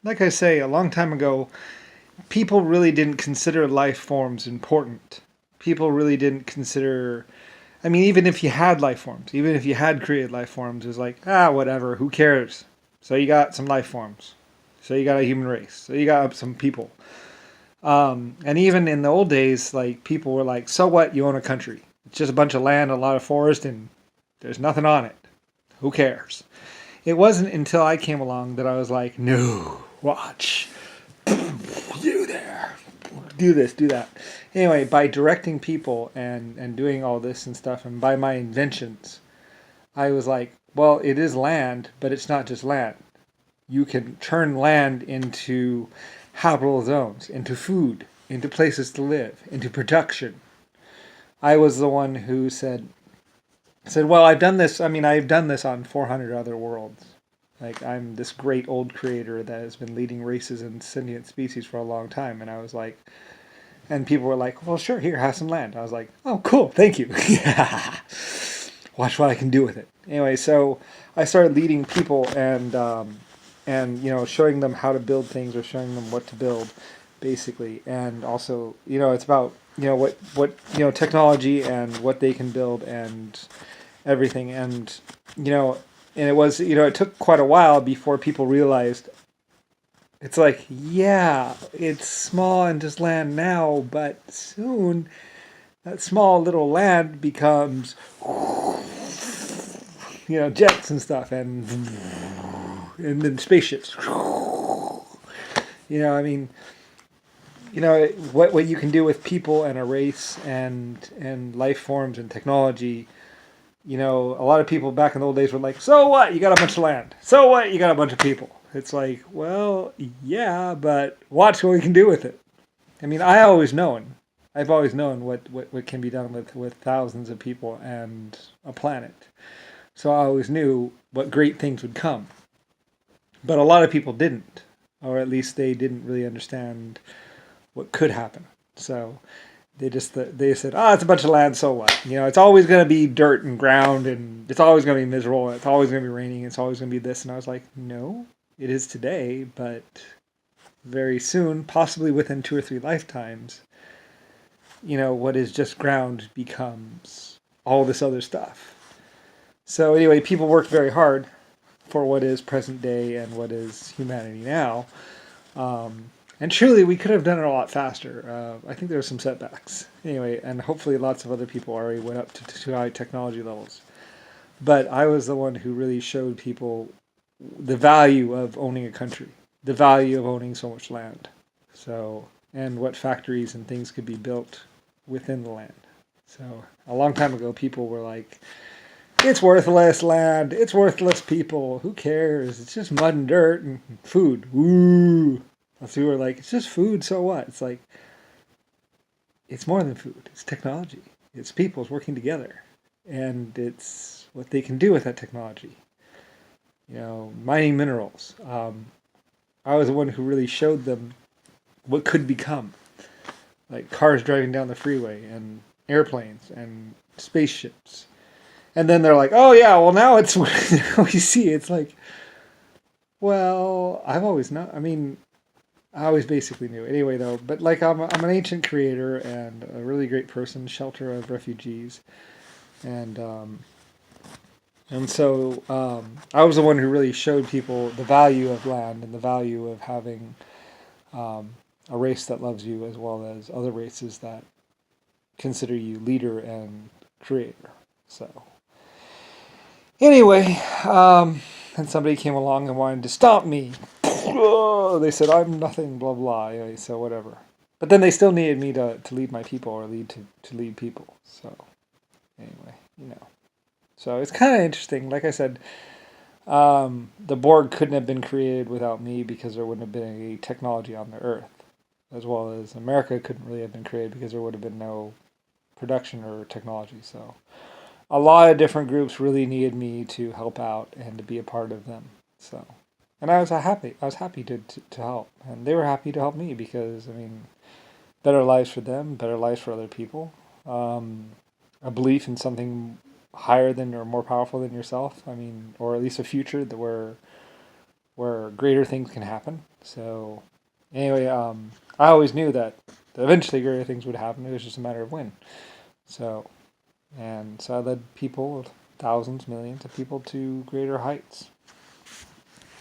Like I say, a long time ago, people really didn't consider life forms important. People really didn't consider. I mean, even if you had life forms, even if you had created life forms, it was like, whatever, who cares? So you got some life forms. So you got a human race. So you got some people. And even in the old days, like people were like, so what? You own a country. It's just a bunch of land, a lot of forest, and there's nothing on it. Who cares? It wasn't until I came along that I was like, no, watch. You there. Do this, do that. Anyway, by directing people and doing all this and stuff, and by my inventions, I was like, well, it is land, but it's not just land. You can turn land into habitable zones, into food, into places to live, into production. I was the one who said, well, I've done this. I mean, I've done this on 400 other worlds. Like, I'm this great old creator that has been leading races and sentient species for a long time. And I was like, and people were like, well, sure, here, have some land. I was like, oh, cool, thank you. Watch what I can do with it. Anyway, so I started leading people and showing them how to build things or showing them what to build, basically. And also, it's about what technology and what they can build and everything. And it was it took quite a while before people realized it's like, yeah, it's small and just land now, but soon that small little land becomes jets and stuff and then spaceships. I mean, what you can do with people and a race and life forms and technology. A lot of people back in the old days were like, so what? You got a bunch of land. So what? You got a bunch of people. It's like, well, yeah, but watch what we can do with it. I mean, I've always known what can be done with thousands of people and a planet. So I always knew what great things would come. But a lot of people didn't, or at least they didn't really understand what could happen. So they said, it's a bunch of land, so what? It's always going to be dirt and ground, and it's always going to be miserable. It's always going to be raining. It's always going to be this. And I was like, no, it is today, but very soon, possibly within 2 or 3 lifetimes, what is just ground becomes all this other stuff. So anyway, people worked very hard for what is present day and what is humanity now. And truly, we could have done it a lot faster. I think there were some setbacks. Anyway, and hopefully lots of other people already went up to high technology levels. But I was the one who really showed people the value of owning a country, the value of owning so much land. So, and what factories and things could be built within the land. So, a long time ago, people were like, it's worthless land, it's worthless people, who cares? It's just mud and dirt and food. Woo! So we were like, it's just food, so what? It's like, it's more than food. It's technology. It's people's working together. And it's what they can do with that technology. Mining minerals. I was the one who really showed them what could become. Like cars driving down the freeway and airplanes and spaceships. And then they're like, oh yeah, well now it's we see. It's like, well, I've always known. I mean, I always basically knew. Anyway, though, but like I'm an ancient creator and a really great person, shelter of refugees, and I was the one who really showed people the value of land and the value of having a race that loves you as well as other races that consider you leader and creator. So anyway, and somebody came along and wanted to stop me. They said I'm nothing, blah blah. Anyway, so whatever. But then they still needed me to lead my people or to lead people. So anyway. So it's kind of interesting. Like I said, the Borg couldn't have been created without me because there wouldn't have been any technology on the Earth, as well as America couldn't really have been created because there would have been no production or technology. So a lot of different groups really needed me to help out and to be a part of them. So, and I was happy to help, and they were happy to help me because I mean, better lives for them, better lives for other people, a belief in something higher than or more powerful than yourself. I mean, or at least a future that where where greater things can happen. So anyway, I always knew that eventually greater things would happen. It was just a matter of when. So, and so I led people, thousands, millions of people to greater heights.